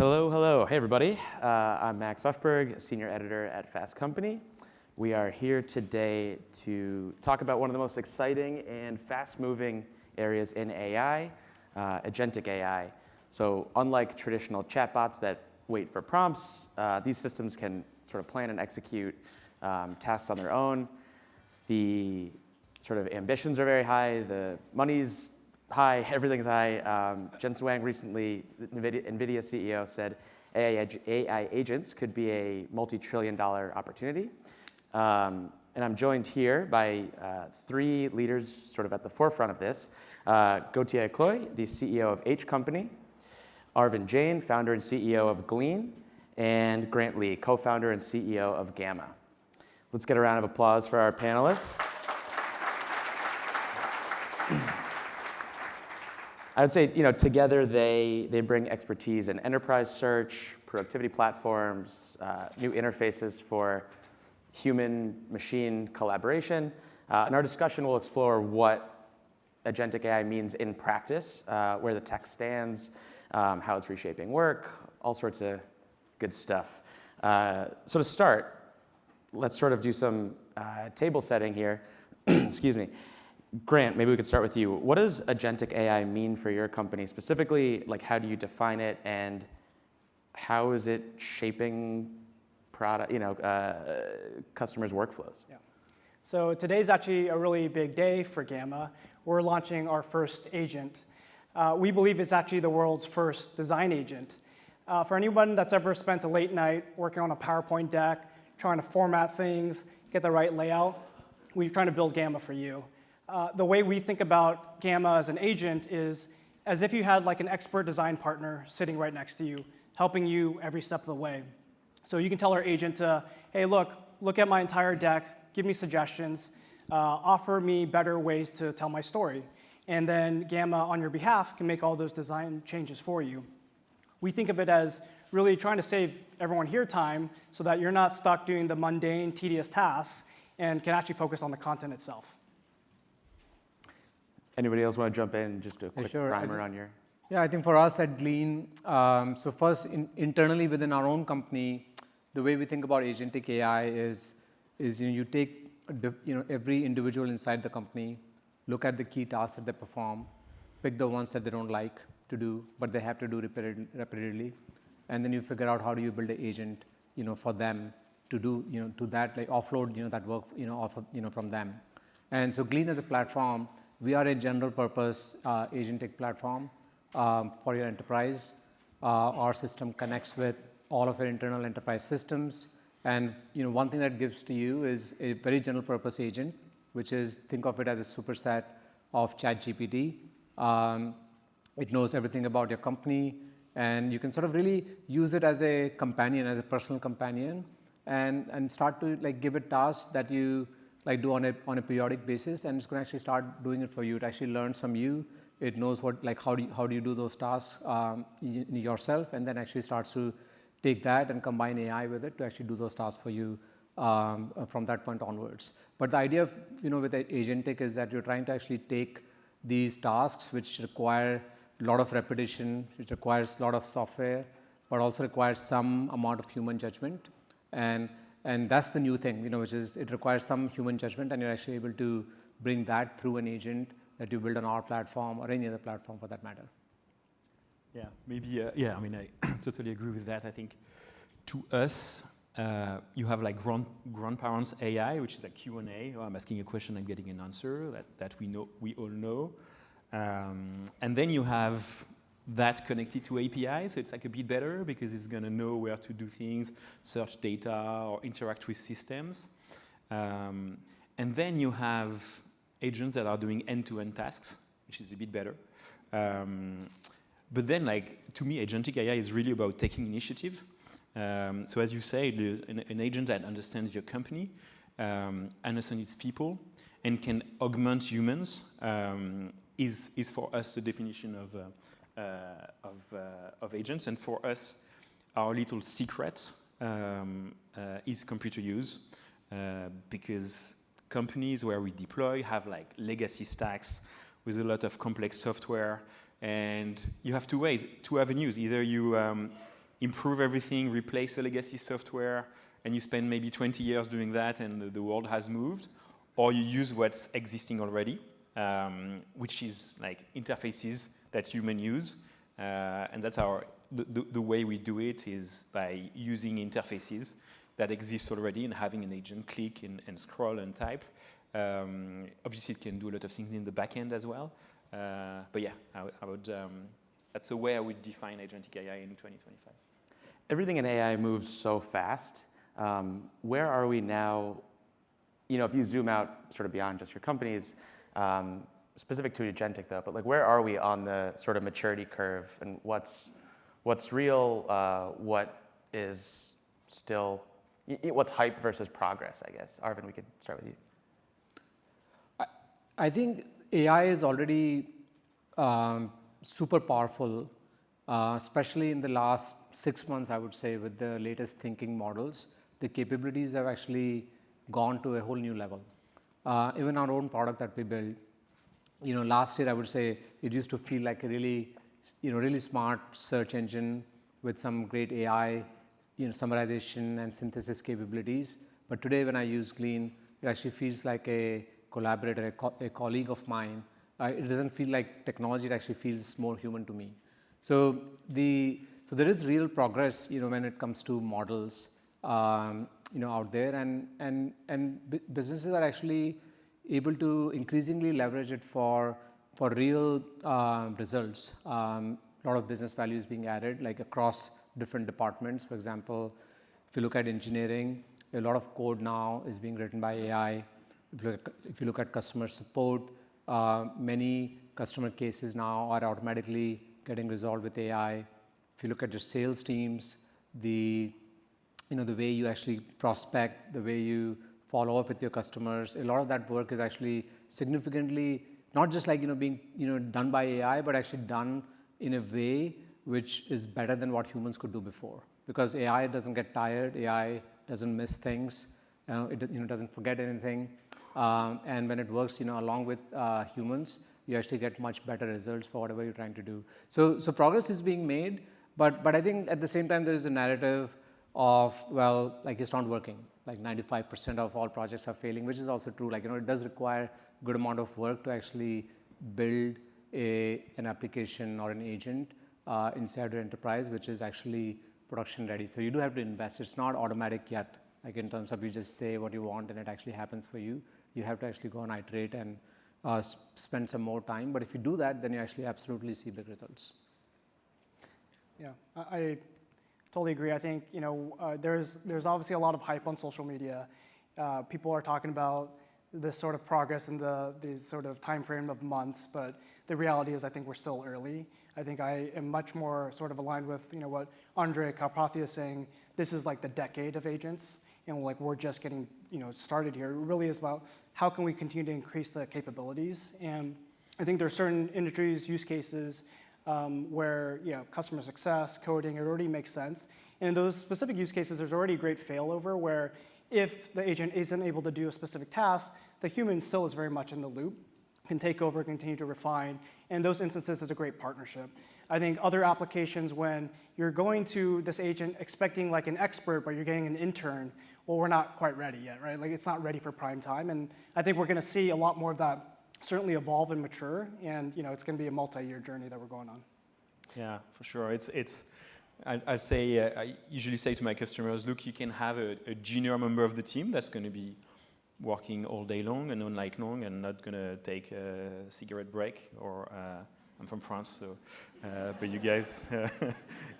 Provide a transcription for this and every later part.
Hello, hello. Hey, everybody. I'm Max Ufberg, Senior Editor at Fast Company. We are here today to talk about one of the most exciting and fast-moving areas in AI, Agentic AI. So unlike traditional chatbots that wait for prompts, these systems can sort of plan and execute tasks on their own. The sort of ambitions are very high, the money's high, everything's high. Jensen Huang recently, Nvidia CEO, said AI agents could be a multi-trillion-dollar opportunity. And I'm joined here by three leaders sort of at the forefront of this. Gautier, the CEO of H Company, Arvind, Jain, founder and CEO of Glean, and Grant Lee, co-founder and CEO of Gamma. Let's get a round of applause for our panelists. I would say, together they bring expertise in enterprise search, productivity platforms, new interfaces for human-machine collaboration. And our discussion will explore what Agentic AI means in practice, where the tech stands, how it's reshaping work, all sorts of good stuff. So to start, let's sort of do some table setting here. Excuse me. Grant, maybe we could start with you. What does Agentic AI mean for your company? Specifically, like, how do you define it, and how is it shaping customers' workflows? Yeah. So today's actually a really big day for Gamma. We're launching our first agent. We believe it's actually the world's first design agent. For anyone that's ever spent a late night working on a PowerPoint deck, trying to format things, get the right layout, we're trying to build Gamma for you. The way we think about Gamma as an agent is as if you had like an expert design partner sitting right next to you, helping you every step of the way. So you can tell our agent to, hey, look at my entire deck, give me suggestions, offer me better ways to tell my story. And then Gamma, on your behalf, can make all those design changes for you. We think of it as really trying to save everyone here time so that you're not stuck doing the mundane, tedious tasks and can actually focus on the content itself. Anybody else want to jump in? Just a quick primer on your... Yeah, I think for us at Glean, so first, internally within our own company, the way we think about agentic AI is you take every individual inside the company, look at the key tasks that they perform, pick the ones that they don't like to do, but they have to do repeatedly, and then you figure out how do you build an agent, for them to do, to that, like offload, that work, from them. And so Glean as a platform, we are a general purpose agentic platform for your enterprise. Our system connects with all of your internal enterprise systems. And one thing that gives to you is a very general purpose agent, which is, think of it as a superset of ChatGPT. It knows everything about your company, and you can sort of really use it as a companion, as a personal companion, and start to give it tasks that you do on a periodic basis, and it's going to actually start doing it for you. It actually learns from you. It knows how do you do those tasks yourself, and then actually starts to take that and combine AI with it to actually do those tasks for you from that point onwards. But the idea of with Agentic is that you're trying to actually take these tasks which require a lot of repetition, which requires a lot of software, but also requires some amount of human judgment. And that's the new thing, which is it requires some human judgment, and you're actually able to bring that through an agent that you build on our platform or any other platform for that matter. Yeah, maybe, I totally agree with that. I think to us, you have like grandparents AI, which is like Q&A. I'm asking a question, I'm getting an answer that we all know. And then you have that connected to API, so it's like a bit better because it's going to know where to do things, search data, or interact with systems. And then you have agents that are doing end-to-end tasks, which is a bit better. But then, to me, agentic AI is really about taking initiative. So as you say, an agent that understands your company, understands its people, and can augment humans is for us the definition of agents. And for us, our little secret is computer use, because companies where we deploy have legacy stacks with a lot of complex software, and you have two avenues. Either you improve everything, replace the legacy software, and you spend maybe 20 years doing that and the world has moved, or you use what's existing already, which is like interfaces that humans use. And that's the way we do it is by using interfaces that exist already and having an agent click and scroll and type. Obviously, it can do a lot of things in the back end as well. But yeah, I would, that's the way I would define agentic AI in 2025. Everything in AI moves so fast. Where are we now? You know, if you zoom out sort of beyond just your companies, specific to Agentic though, but like where are we on the sort of maturity curve, and what's real, what is still, what's hype versus progress, I guess. Arvind, we could start with you. I think AI is already super powerful, especially in the last 6 months, I would say, with the latest thinking models. The capabilities have actually gone to a whole new level. Even our own product that we build, you know, last year I would say it used to feel like a really, you know, really smart search engine with some great AI, you know, summarization and synthesis capabilities. But today when I use Glean, it actually feels like a collaborator, a colleague of mine. It doesn't feel like technology, it actually feels more human to me. So there is real progress, you know, when it comes to models, you know, out there, and businesses are actually able to increasingly leverage it for real results. A lot of business value is being added, like across different departments. For example, if you look at engineering, a lot of code now is being written by AI. If you look at customer support, many customer cases now are automatically getting resolved with AI. If you look at your sales teams, the way you actually prospect, the way you follow up with your customers, a lot of that work is actually significantly not just like, you know, being, you know, done by AI, but actually done in a way which is better than what humans could do before. Because AI doesn't get tired, AI doesn't miss things, it, you know, doesn't forget anything. And when it works, you know, along with humans, you actually get much better results for whatever you're trying to do. So progress is being made, but I think at the same time there is a narrative of, well, like it's not working. Like 95% of all projects are failing, which is also true. Like, you know, it does require a good amount of work to actually build an application or an agent inside your enterprise, which is actually production ready. So you do have to invest. It's not automatic yet, like in terms of you just say what you want and it actually happens for you. You have to actually go and iterate and spend some more time. But if you do that, then you actually absolutely see big results. Yeah, I totally agree. I think, you know, there's obviously a lot of hype on social media. People are talking about this sort of progress in the sort of time frame of months, but the reality is I think we're still early. I think I am much more sort of aligned with, you know, what Andre Karpathy is saying. This is like the decade of agents, and like we're just getting, you know, started here. It really is about how can we continue to increase the capabilities. And I think there are certain industries, use cases, where, you know, customer success, coding, it already makes sense. And in those specific use cases, there's already great failover where if the agent isn't able to do a specific task, the human still is very much in the loop, can take over, continue to refine. And those instances is a great partnership. I think other applications when you're going to this agent expecting like an expert, but you're getting an intern, well, we're not quite ready yet, right? Like it's not ready for prime time. And I think we're gonna see a lot more of that certainly evolve and mature, and you know it's going to be a multi-year journey that we're going on. Yeah, for sure. I say I usually say to my customers, look, you can have a junior member of the team that's going to be working all day long and all night long and not going to take a cigarette break. Or I'm from France, so but you guys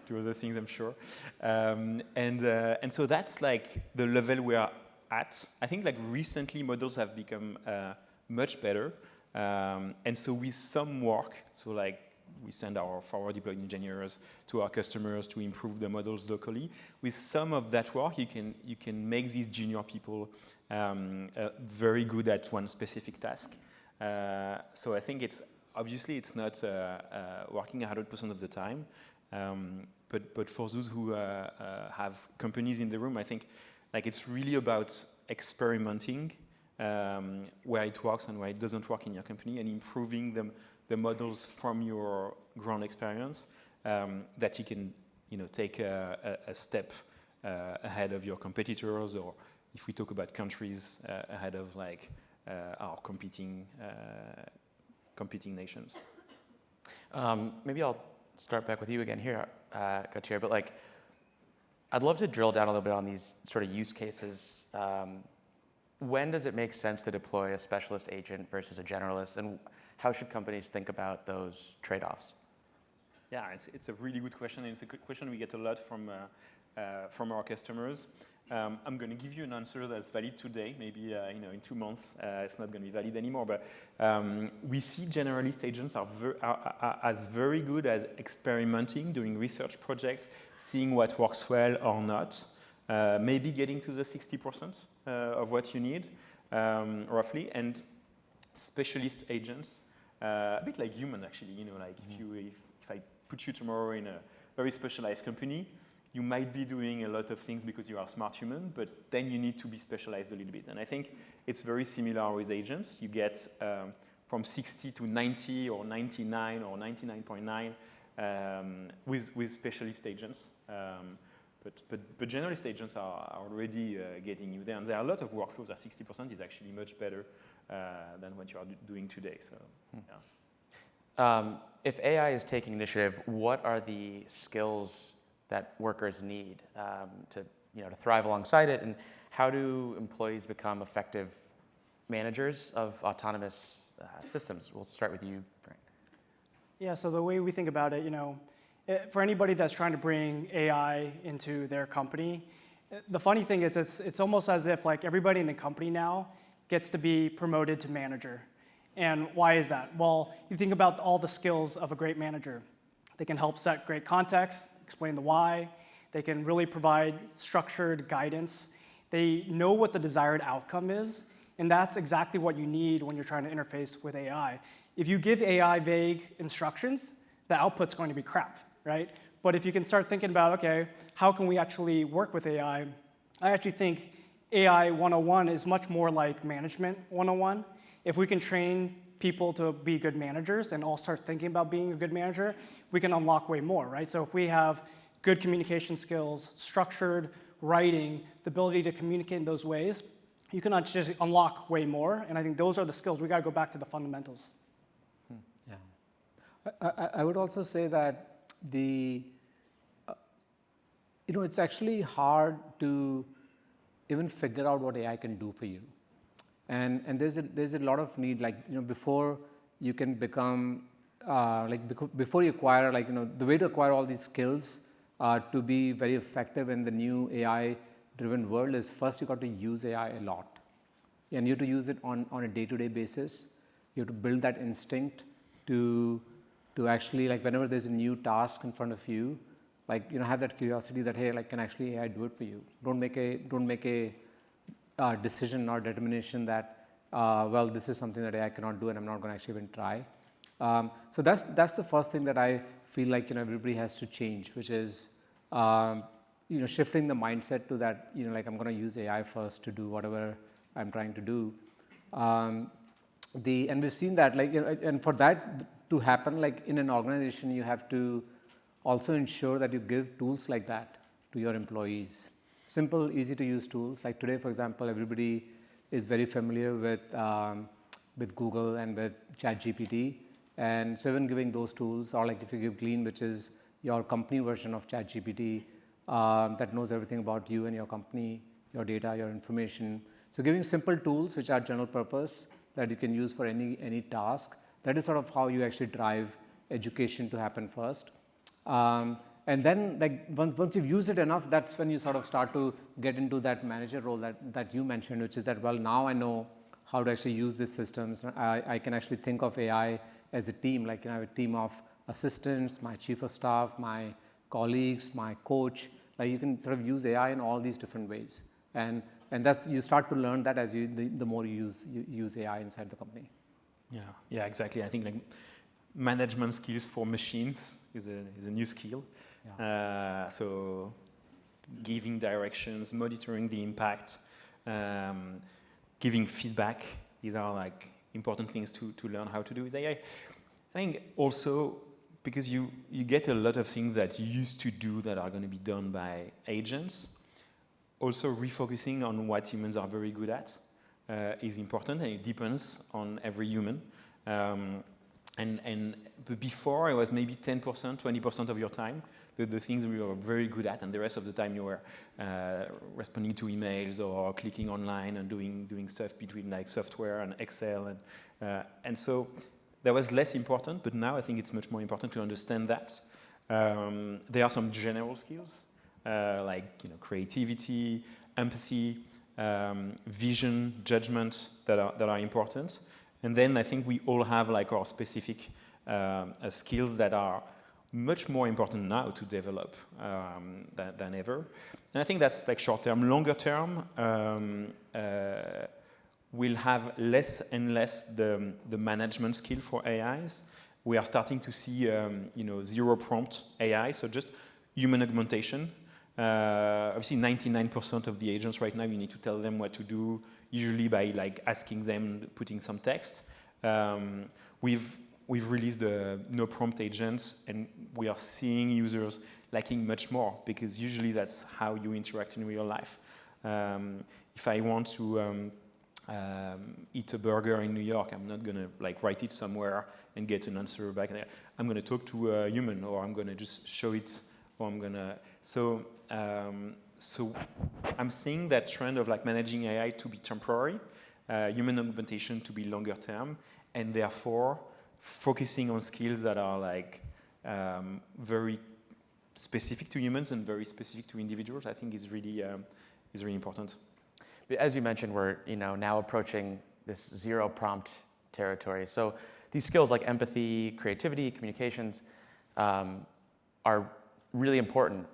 do other things, I'm sure. And so that's like the level we are at. I think like recently models have become much better. And so with some work, so like we send our forward deployed engineers to our customers to improve the models locally. With some of that work, you can make these junior people very good at one specific task. So I think it's not working 100% of the time. But for those who have companies in the room, I think like it's really about experimenting where it works and where it doesn't work in your company, and improving the models from your ground experience that you can take a step ahead of your competitors, or if we talk about countries, ahead of like our competing nations. Maybe I'll start back with you again here, Gautier, but like, I'd love to drill down a little bit on these sort of use cases. When does it make sense to deploy a specialist agent versus a generalist, and how should companies think about those trade-offs? Yeah, it's a really good question, and it's a good question we get a lot from our customers. I'm going to give you an answer that's valid today. Maybe in 2 months it's not going to be valid anymore. But we see generalist agents are as very good as experimenting, doing research projects, seeing what works well or not. Maybe getting to the 60% of what you need, roughly. And specialist agents, a bit like human actually. Like if I put you tomorrow in a very specialized company, you might be doing a lot of things because you are a smart human, but then you need to be specialized a little bit. And I think it's very similar with agents. You get from 60 to 90 or 99 or 99.9 with specialist agents. But generalist agents are already getting you there. And there are a lot of workflows that 60% is actually much better than what you are doing today. So, yeah. If AI is taking initiative, what are the skills that workers need to thrive alongside it, and how do employees become effective managers of autonomous systems? We'll start with you, Frank. Yeah, so the way we think about it, for anybody that's trying to bring AI into their company, the funny thing is it's almost as if like everybody in the company now gets to be promoted to manager. And why is that? Well, you think about all the skills of a great manager. They can help set great context, explain the why. They can really provide structured guidance. They know what the desired outcome is, and that's exactly what you need when you're trying to interface with AI. If you give AI vague instructions, the output's going to be crap, right? But if you can start thinking about, okay, how can we actually work with AI? I actually think AI 101 is much more like management 101. If we can train people to be good managers and all start thinking about being a good manager, we can unlock way more, right? So if we have good communication skills, structured writing, the ability to communicate in those ways, you can just unlock way more. And I think those are the skills. We got to go back to the fundamentals. Yeah. I would also say that it's actually hard to even figure out what AI can do for you. And there's a lot of need, before you can become, before you acquire, the way to acquire all these skills to be very effective in the new AI-driven world is first you got to use AI a lot. And you have to use it on a day-to-day basis. You have to build that instinct to actually, whenever there's a new task in front of you, have that curiosity that, hey, can actually AI do it for you? Don't make a decision or determination that, well, this is something that AI cannot do and I'm not going to actually even try. So that's the first thing that I feel like everybody has to change, which is shifting the mindset to that, I'm going to use AI first to do whatever I'm trying to do. And we've seen that, and for that to happen, in an organization, you have to also ensure that you give tools like that to your employees. Simple, easy to use tools. Like today, for example, everybody is very familiar with Google and with ChatGPT. And so even giving those tools, or if you give Glean, which is your company version of ChatGPT, that knows everything about you and your company, your data, your information. So giving simple tools which are general purpose that you can use for any task, that is sort of how you actually drive education to happen first. And then, once you've used it enough, that's when you sort of start to get into that manager role that you mentioned, which is that, well, now I know how to actually use these systems. I can actually think of AI as a team. I have a team of assistants, my chief of staff, my colleagues, my coach. You can sort of use AI in all these different ways. And that's, you start to learn that as the more you use AI inside the company. Yeah, exactly. I think management skills for machines is a new skill. Yeah. So giving directions, monitoring the impact, giving feedback, these are important things to learn how to do with AI. I think also because you get a lot of things that you used to do that are going to be done by agents. Also, refocusing on what humans are very good at is important, and it depends on every human. But before, it was maybe 10%, 20% of your time, the things we were very good at, and the rest of the time you were responding to emails or clicking online and doing stuff between like software and Excel, and so that was less important. But now I think it's much more important to understand that there are some general skills like creativity, empathy, vision, judgment that are important. And then I think we all have like our specific skills that are much more important now to develop than ever. And I think that's like short term. Longer term, we'll have less and less the management skill for AIs. We are starting to see zero prompt AI, so just human augmentation. Obviously, 99% of the agents right now, you need to tell them what to do, usually by like asking them, putting some text. We've released the no prompt agents, and we are seeing users liking much more, because usually that's how you interact in real life. If I want to eat a burger in New York, I'm not going to like write it somewhere and get an answer back. I'm going to talk to a human, or I'm going to just show it, or I'm going to... So I'm seeing that trend of like managing AI to be temporary, human augmentation to be longer term, and therefore focusing on skills that are like very specific to humans and very specific to individuals, I think is really important. As you mentioned, we're now approaching this zero prompt territory. So these skills like empathy, creativity, communications are really important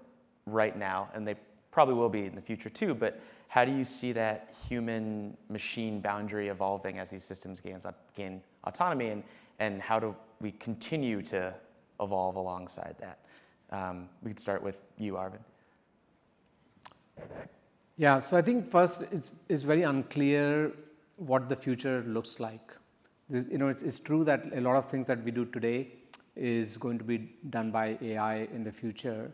right now, and they probably will be in the future too. But how do you see that human-machine boundary evolving as these systems gain autonomy, and how do we continue to evolve alongside that? We could start with you, Arvind. Yeah, so I think first it's very unclear what the future looks like. It's true that a lot of things that we do today is going to be done by AI in the future.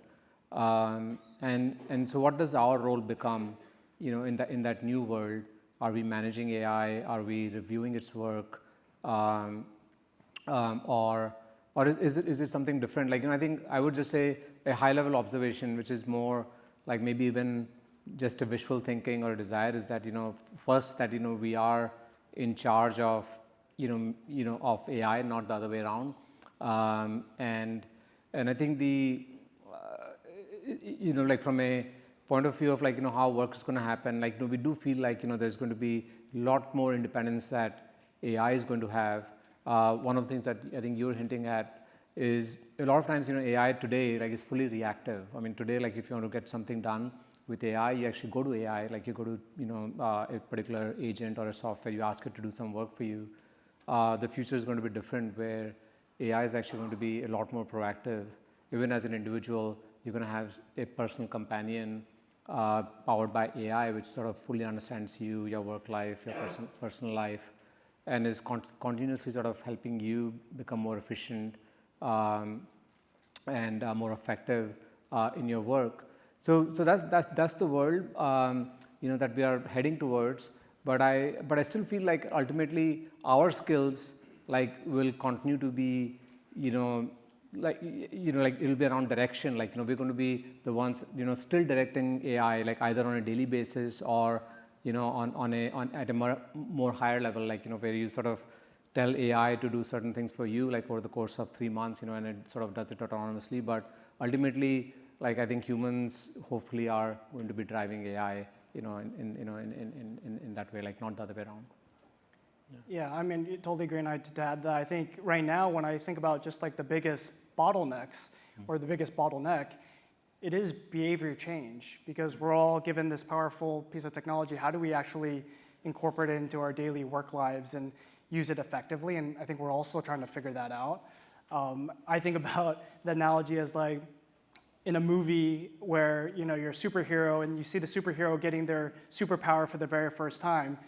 And so what does our role become, in that new world? Are we managing AI? Are we reviewing its work? Or is it something different? I think I would just say a high-level observation, which is more like maybe even just a wishful thinking or a desire, is that first that we are in charge of of AI, not the other way around. And I think like from a point of view of how work is going to happen, we do feel like there's going to be a lot more independence that AI is going to have. One of the things that I think you're hinting at is a lot of times AI today is fully reactive. I mean today if you want to get something done with AI, you actually go to AI, you go to a particular agent or a software, you ask it to do some work for you. The future is going to be different, where AI is actually going to be a lot more proactive. Even as an individual, you're going to have a personal companion powered by AI, which sort of fully understands you, your work life, your personal life, and is continuously sort of helping you become more efficient and more effective in your work. So that's the world that we are heading towards. But I still feel like ultimately our skills will continue to be it'll be around direction. We're going to be the ones still directing AI either on a daily basis or at a more higher level, where you sort of tell AI to do certain things for you over the course of 3 months, and it sort of does it autonomously. But ultimately, I think humans hopefully are going to be driving AI in that way, not the other way around. Yeah, I mean, totally agree. And to add that, I think right now, when I think about just the biggest bottlenecks or the biggest bottleneck, it is behavior change, because we're all given this powerful piece of technology. How do we actually incorporate it into our daily work lives and use it effectively? And I think we're also trying to figure that out. I think about the analogy as in a movie where you're a superhero and you see the superhero getting their superpower for the very first time.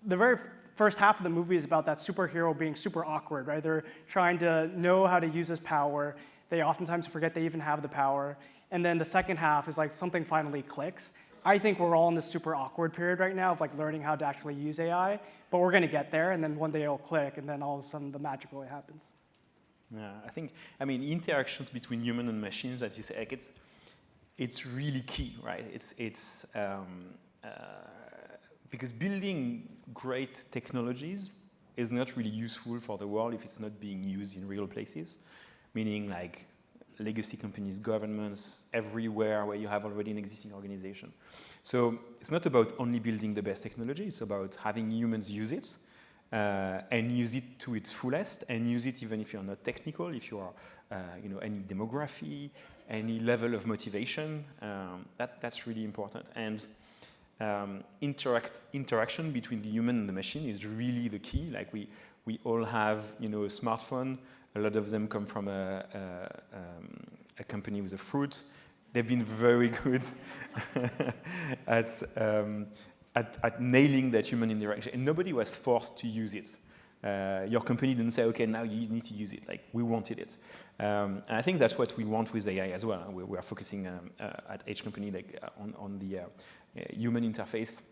The very first half of the movie is about that superhero being super awkward, right? They're trying to know how to use his power. They oftentimes forget they even have the power. And then the second half is like something finally clicks. I think we're all in this super awkward period right now of like learning how to actually use AI, but we're going to get there, and then one day it'll click, and then all of a sudden the magic really happens. Yeah, I mean, interactions between human and machines, as you say, like it's really key, right? Because building great technologies is not really useful for the world if it's not being used in real places, meaning like legacy companies, governments, everywhere where you have already an existing organization. So it's not about only building the best technology, it's about having humans use it and use it to its fullest, and use it even if you're not technical, if you are, any demography, any level of motivation, that's really important. And interaction between the human and the machine is really the key. Like we all have, a smartphone. A lot of them come from a company with a fruit. They've been very good at nailing that human interaction, and nobody was forced to use it. Your company didn't say, okay, now you need to use it. Like, we wanted it. And I think that's what we want with AI as well. We are focusing at each company on the human interface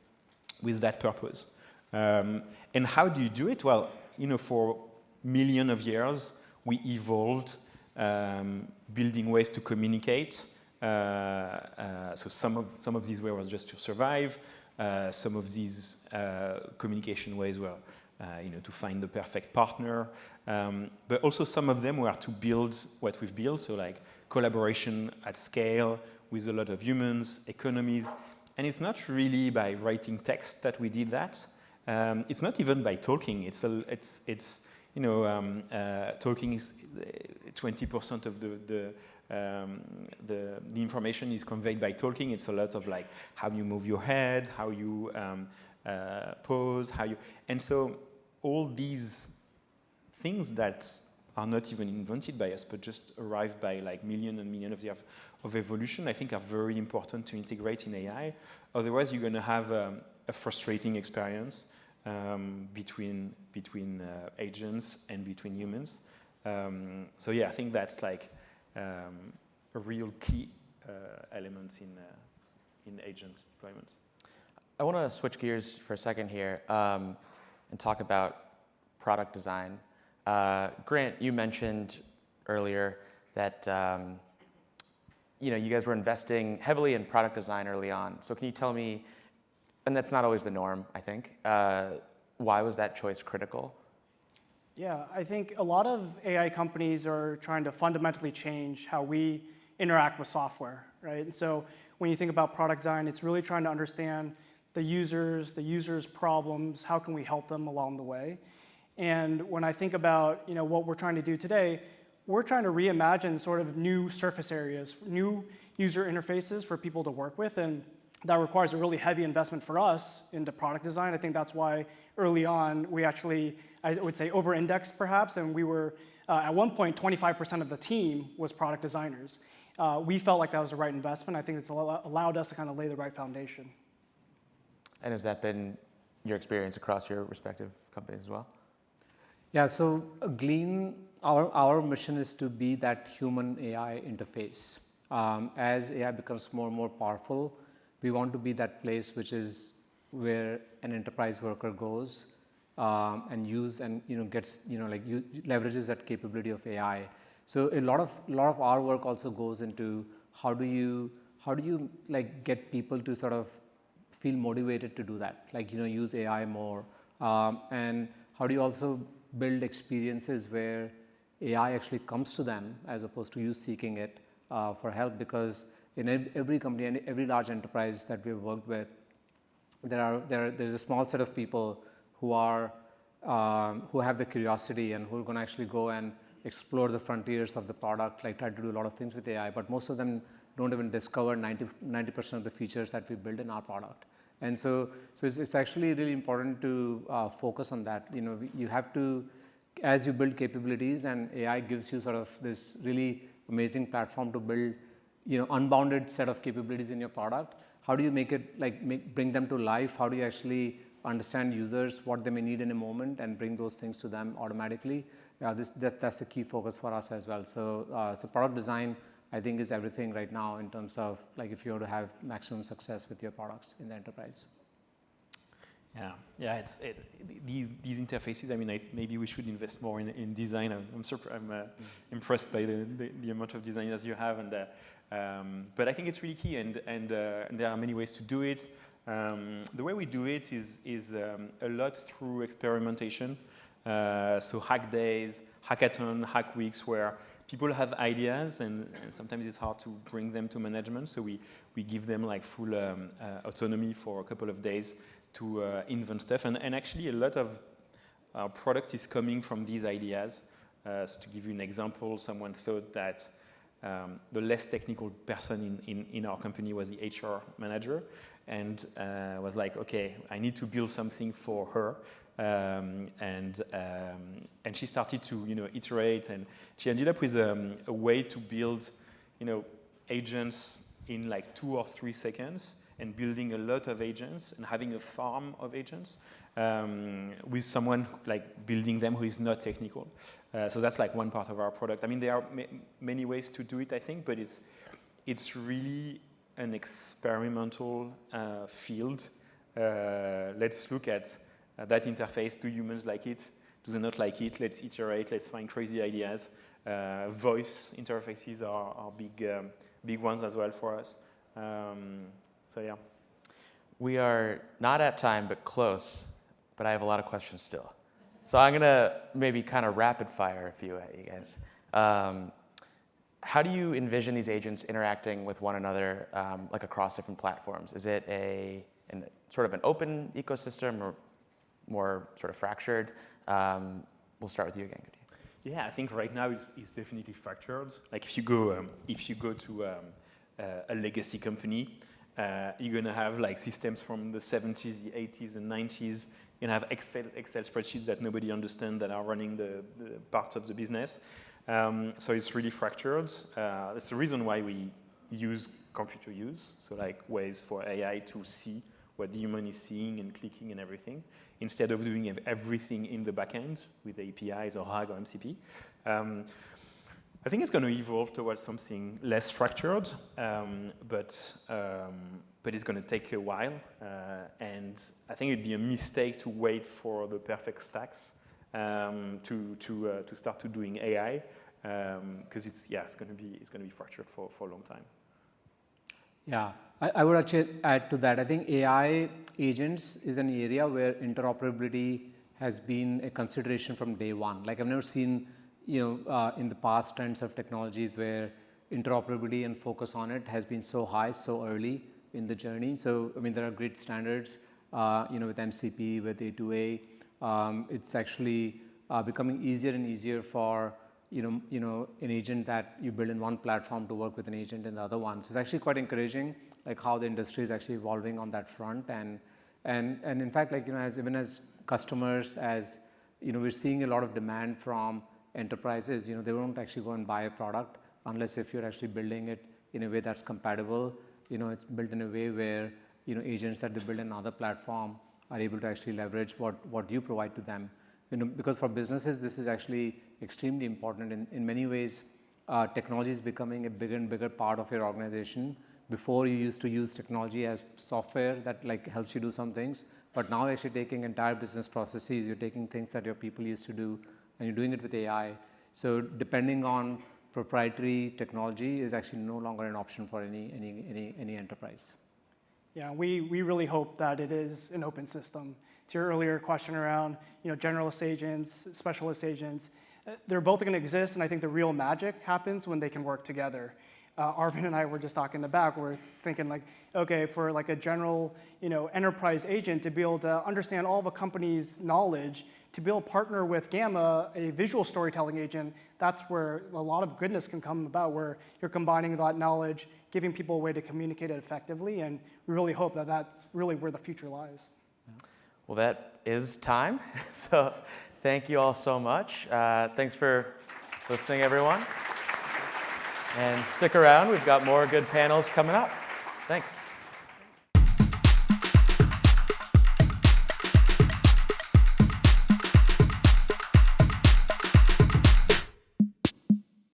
with that purpose. And how do you do it? Well, for millions of years, we evolved building ways to communicate. So some of these ways were just to survive. Some of these communication ways were, to find the perfect partner. But also some of them were to build what we've built. So like collaboration at scale with a lot of humans, economies. And it's not really by writing text that we did that. It's not even by talking. Talking is 20% of the information is conveyed by talking. It's a lot of like how you move your head, how you pose, and so all these things that are not even invented by us, but just arrived by like millions and millions of years of evolution, I think are very important to integrate in AI. Otherwise, you're going to have a frustrating experience between agents and between humans. So yeah, I think that's like a real key element in agent deployments. I want to switch gears for a second here and talk about product design. Grant, you mentioned earlier that you guys were investing heavily in product design early on. So can you tell me, and that's not always the norm, I think, why was that choice critical? Yeah, I think a lot of AI companies are trying to fundamentally change how we interact with software, right? And so when you think about product design, it's really trying to understand the users' problems, how can we help them along the way? And when I think about what we're trying to do today, we're trying to reimagine sort of new surface areas, new user interfaces for people to work with, and that requires a really heavy investment for us into product design. I think that's why early on we actually, I would say, over-indexed perhaps, and we were, at one point, 25% of the team was product designers. We felt like that was the right investment. I think it's allowed us to kind of lay the right foundation. And has that been your experience across your respective companies as well? Yeah, so Glean, our mission is to be that human AI interface. As AI becomes more and more powerful, we want to be that place which is where an enterprise worker goes and gets leverages that capability of AI. So a lot of our work also goes into how do you like get people to sort of feel motivated to do that, use AI more, and how do you also build experiences where AI actually comes to them as opposed to you seeking it for help, because in every company and every large enterprise that we've worked with, there's a small set of people who have the curiosity and who are going to actually go and explore the frontiers of the product, try to do a lot of things with AI, but most of them don't even discover 90% of the features that we build in our product. And so it's actually really important to focus on that. You have to, as you build capabilities, and AI gives you sort of this really amazing platform to build unbounded set of capabilities in your product. How do you make it bring them to life? How do you actually understand users, what they may need in a moment, and bring those things to them automatically? that's a key focus for us as well. So product design, I think, is everything right now in terms of like if you want to have maximum success with your products in the enterprise. Yeah. These interfaces. I mean, maybe we should invest more in design. I'm impressed by the amount of designers you have, but I think it's really key, and there are many ways to do it. The way we do it is a lot through experimentation. So hack days, hackathon, hack weeks, where people have ideas, and sometimes it's hard to bring them to management. So we give them like full autonomy for a couple of days to invent stuff. And actually, a lot of our product is coming from these ideas. So to give you an example, someone thought that the less technical person in our company was the HR manager, and was like, okay, I need to build something for her. And she started to iterate, and she ended up with a way to build agents in like 2 or 3 seconds, and building a lot of agents and having a farm of agents with someone like building them who is not technical. So that's like one part of our product. I mean, there are many ways to do it, I think, but it's really an experimental field. Let's look at that interface. Do humans like it? Do they not like it? Let's iterate. Let's find crazy ideas. Voice interfaces are big ones as well for us. So yeah. We are not at time, but close. But I have a lot of questions still. So I'm going to maybe kind of rapid fire a few at you guys. How do you envision these agents interacting with one another, like across different platforms? Is it sort of an open ecosystem, or more sort of fractured? We'll start with you again, Gautier. Yeah, I think right now it's definitely fractured. Like if you go to a legacy company, you're gonna have like systems from the 70s, the 80s, and 90s. You're gonna have Excel spreadsheets that nobody understands that are running the parts of the business. So it's really fractured. That's the reason why we use computer use, so like ways for AI to see what the human is seeing and clicking and everything, instead of doing everything in the backend with APIs or RAG or MCP. I think it's going to evolve towards something less fractured, but it's going to take a while. And I think it'd be a mistake to wait for the perfect stacks to start to doing AI, because it's going to be fractured for a long time. Yeah, I would actually add to that. I think AI agents is an area where interoperability has been a consideration from day one. Like I've never seen, in the past trends of technologies where interoperability and focus on it has been so high so early in the journey. So I mean, there are great standards, with MCP, with A2A. It's actually becoming easier and easier for an agent that you build in one platform to work with an agent in the other one. So it's actually quite encouraging, like how the industry is actually evolving on that front. And in fact, like even as customers, as we're seeing a lot of demand from enterprises. They won't actually go and buy a product unless if you're actually building it in a way that's compatible. It's built in a way where agents that they build in another platform are able to actually leverage what you provide to them. Because for businesses, this is actually extremely important. In many ways, technology is becoming a bigger and bigger part of your organization. Before, you used to use technology as software that like helps you do some things, but now you're actually taking entire business processes. You're taking things that your people used to do, and you're doing it with AI. So depending on proprietary technology is actually no longer an option for any enterprise. Yeah, we really hope that it is an open system. To your earlier question around generalist agents, specialist agents, they're both going to exist, and I think the real magic happens when they can work together. Arvind and I were just talking in the back. We're thinking like, okay, for like a general enterprise agent to be able to understand all of a company's knowledge, to be able to partner with Gamma, a visual storytelling agent, that's where a lot of goodness can come about, where you're combining that knowledge, giving people a way to communicate it effectively, and we really hope that that's really where the future lies. Well, that is time. So thank you all so much. Thanks for listening, everyone. And stick around. We've got more good panels coming up. Thanks.